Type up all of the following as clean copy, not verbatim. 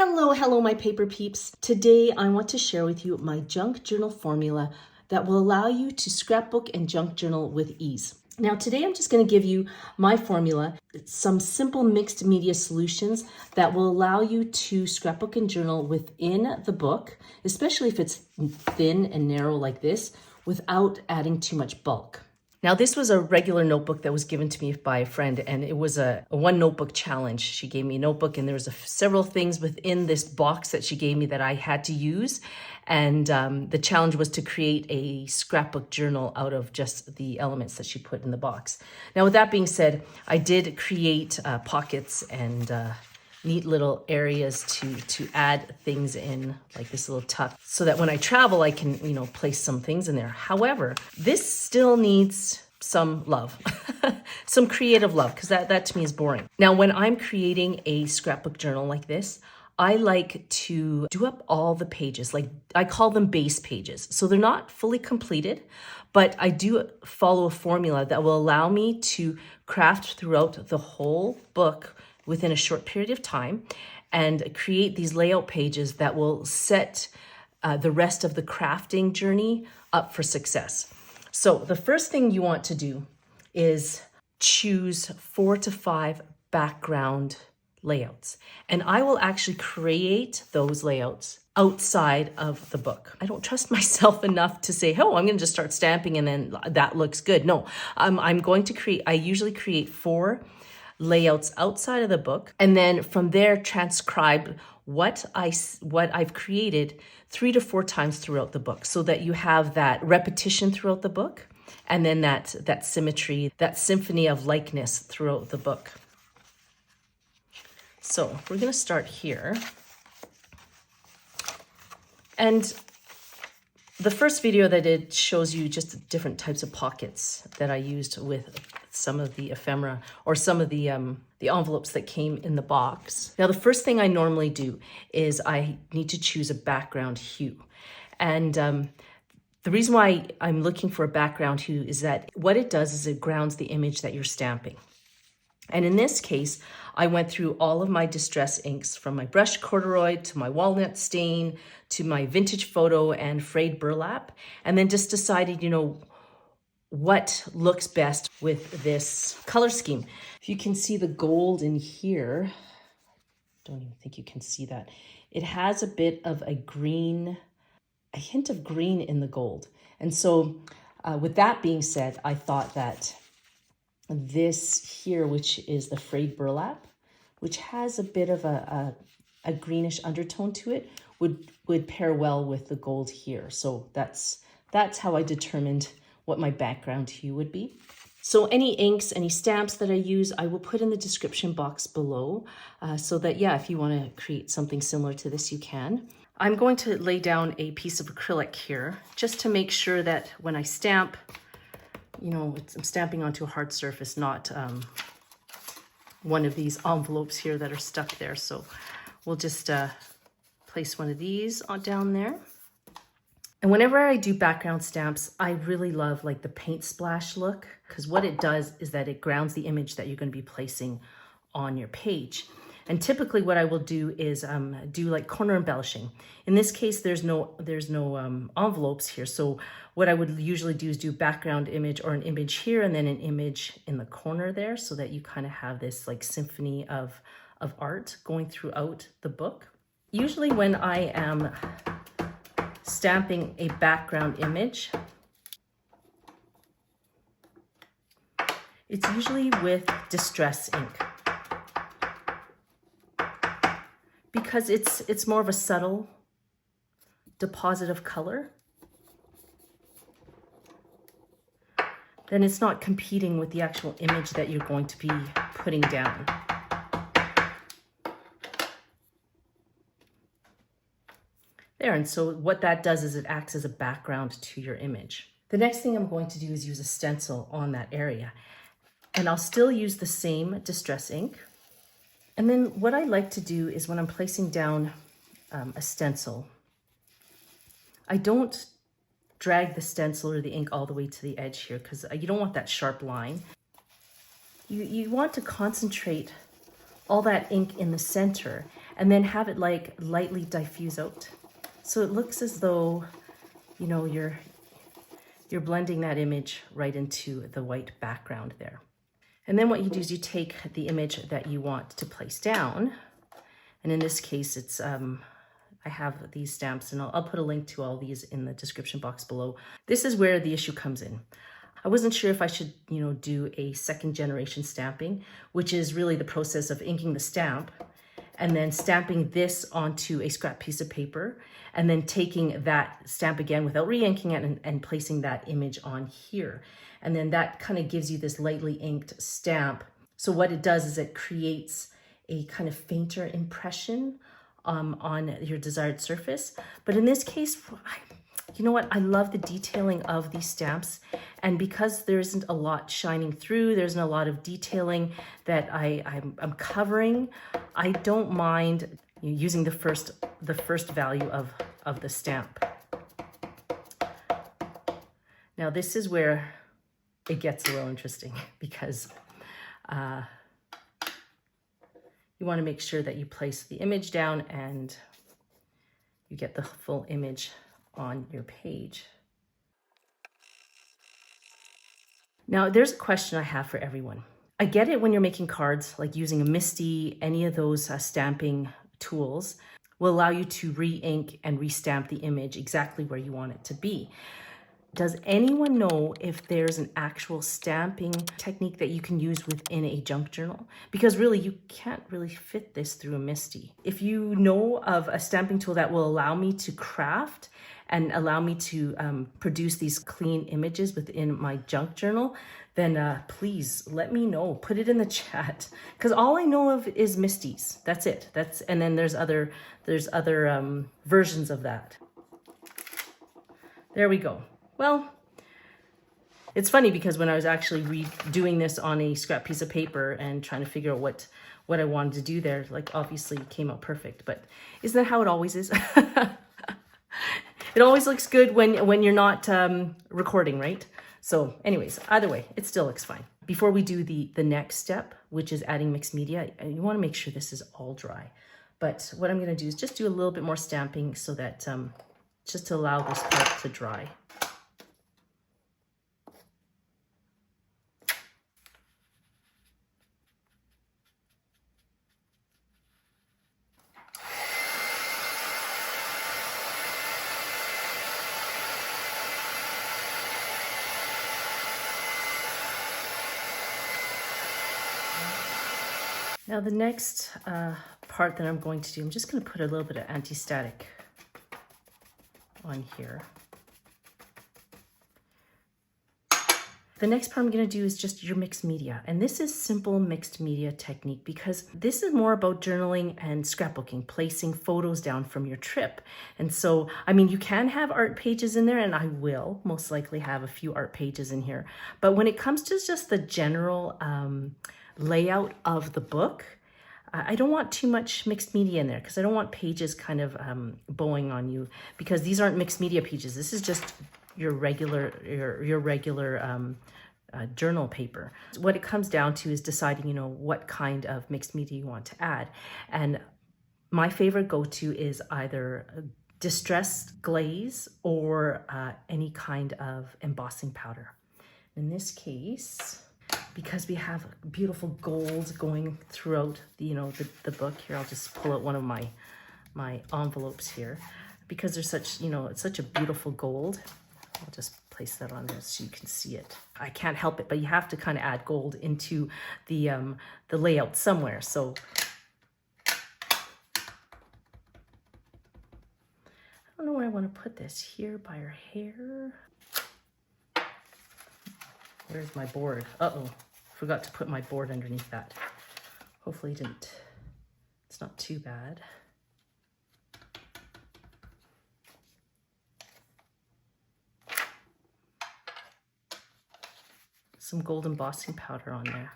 Hello, my paper peeps. Today, I want to share with you my junk journal formula that will allow you to scrapbook and junk journal with ease. Now, today I'm just going to give you my formula, some simple mixed media solutions that will allow you to scrapbook and journal within the book, especially if it's thin and narrow like this, without adding too much bulk. Now, this was a regular notebook that was given to me by a friend, and it was a one notebook challenge. She gave me a notebook, and there was several things within this box that she gave me that I had to use. And the challenge was to create a scrapbook journal out of just the elements that she put in the box. Now, with that being said, I did create pockets and neat little areas to add things in, like this little tuck, so that when I travel, I can, place some things in there. However, this still needs some love, some creative love, because that to me is boring. Now, when I'm creating a scrapbook journal like this, I like to do up all the pages, like I call them base pages. So they're not fully completed, but I do follow a formula that will allow me to craft throughout the whole book within a short period of time and create these layout pages that will set the rest of the crafting journey up for success. So the first thing you want to do is choose 4 to 5 background layouts. And I will actually create those layouts outside of the book. I don't trust myself enough to say, oh, I'm going to just start stamping and then that looks good. No, I'm going to create, I usually create 4 layouts outside of the book, and then from there transcribe what I've created 3 to 4 times throughout the book, so that you have that repetition throughout the book, and then that symmetry, that symphony of likeness throughout the book. So we're going to start here, and the first video that I did shows you just different types of pockets that I used with some of the ephemera or some of the envelopes that came in the box. Now, the first thing I normally do is I need to choose a background hue. And the reason why I'm looking for a background hue is that what it does is it grounds the image that you're stamping. And in this case, I went through all of my distress inks, from my brushed corduroy to my walnut stain to my vintage photo and frayed burlap, and then just decided, what looks best with this color scheme. If you can see the gold in here, I don't even think you can see that. It has a bit of a hint of green in the gold. And so with that being said, I thought that this here, which is the frayed burlap, which has a bit of a greenish undertone to it, would pair well with the gold here. So that's how I determined what my background hue would be. So any inks, any stamps that I use, I will put in the description box below, so that, if you want to create something similar to this, you can. I'm going to lay down a piece of acrylic here, just to make sure that when I stamp, I'm stamping onto a hard surface, not one of these envelopes here that are stuck there. So we'll just place one of these down there. And whenever I do background stamps, I really love like the paint splash look, because what it does is that it grounds the image that you're going to be placing on your page. And typically what I will do is do like corner embellishing. In this case, there's no envelopes here. So what I would usually do is do background image or an image here and then an image in the corner there, so that you kind of have this like symphony of art going throughout the book. Usually when I am stamping a background image, it's usually with distress ink, because it's more of a subtle deposit of color. Then it's not competing with the actual image that you're going to be putting down. There, and so what that does is it acts as a background to your image. The next thing I'm going to do is use a stencil on that area. And I'll still use the same distress ink. And then what I like to do is when I'm placing down a stencil, I don't drag the stencil or the ink all the way to the edge here, because you don't want that sharp line. You want to concentrate all that ink in the center and then have it like lightly diffuse out. So it looks as though, you know, you're blending that image right into the white background there. And then what you do is you take the image that you want to place down. And in this case, it's, I have these stamps, and I'll put a link to all these in the description box below. This is where the issue comes in. I wasn't sure if I should, you know, do a second generation stamping, which is really the process of inking the stamp and then stamping this onto a scrap piece of paper, and then taking that stamp again without re-inking it and placing that image on here. And then that kind of gives you this lightly inked stamp. So what it does is it creates a kind of fainter impression on your desired surface. But in this case, you know what? I love the detailing of these stamps. And because there isn't a lot shining through, there isn't a lot of detailing that I'm covering, I don't mind using the first value of the stamp. Now this is where it gets a little interesting, because you want to make sure that you place the image down and you get the full image on your page. Now, there's a question I have for everyone. I get it when you're making cards, like using a MISTI, any of those stamping tools will allow you to re-ink and re-stamp the image exactly where you want it to be. Does anyone know if there's an actual stamping technique that you can use within a junk journal? Because really, you can't really fit this through a MISTI. If you know of a stamping tool that will allow me to craft and allow me to produce these clean images within my junk journal, then please let me know. Put it in the chat, because all I know of is MISTIs. That's it. And then there's other versions of that. There we go. Well, it's funny because when I was actually redoing this on a scrap piece of paper and trying to figure out what I wanted to do there, like obviously it came out perfect, but isn't that how it always is? It always looks good when you're not recording, right? So anyways, either way, it still looks fine. Before we do the next step, which is adding mixed media, you want to make sure this is all dry. But what I'm going to do is just do a little bit more stamping so that just to allow this part to dry. Now the next part that I'm going to do, I'm just going to put a little bit of anti-static on here. The next part I'm going to do is just your mixed media. And this is simple mixed media technique because this is more about journaling and scrapbooking, placing photos down from your trip. And so, I mean, you can have art pages in there, and I will most likely have a few art pages in here. But when it comes to just the general layout of the book, I don't want too much mixed media in there because I don't want pages kind of bowing on you, because these aren't mixed media pages. This is just your regular journal paper. What it comes down to is deciding, you know, what kind of mixed media you want to add. And my favorite go-to is either distressed glaze or any kind of embossing powder. In this case, because we have beautiful gold going throughout the book here, I'll just pull out one of my envelopes here, because there's such, it's such a beautiful gold. I'll just place that on there so you can see it. I can't help it, but you have to kind of add gold into the layout somewhere. So I don't know where I want to put this. Here by her hair. Where's my board? Uh-oh, forgot to put my board underneath that. Hopefully it's not too bad. Some gold embossing powder on there.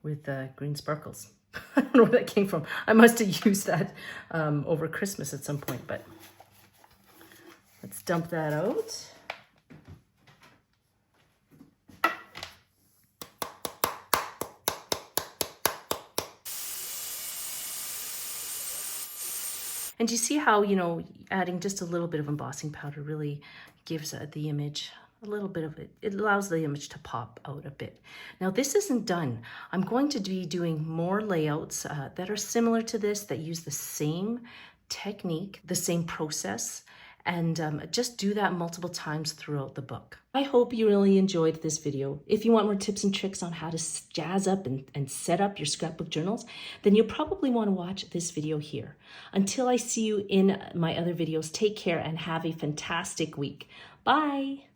With green sparkles. I don't know where that came from. I must have used that over Christmas at some point, but let's dump that out. And you see how, you know, adding just a little bit of embossing powder really gives the image a little bit of it. It allows the image to pop out a bit. Now this isn't done. I'm going to be doing more layouts that are similar to this, that use the same technique, the same process, and just do that multiple times throughout the book. I hope you really enjoyed this video. If you want more tips and tricks on how to jazz up and set up your scrapbook journals, then you'll probably want to watch this video here. Until I see you in my other videos, take care and have a fantastic week. Bye.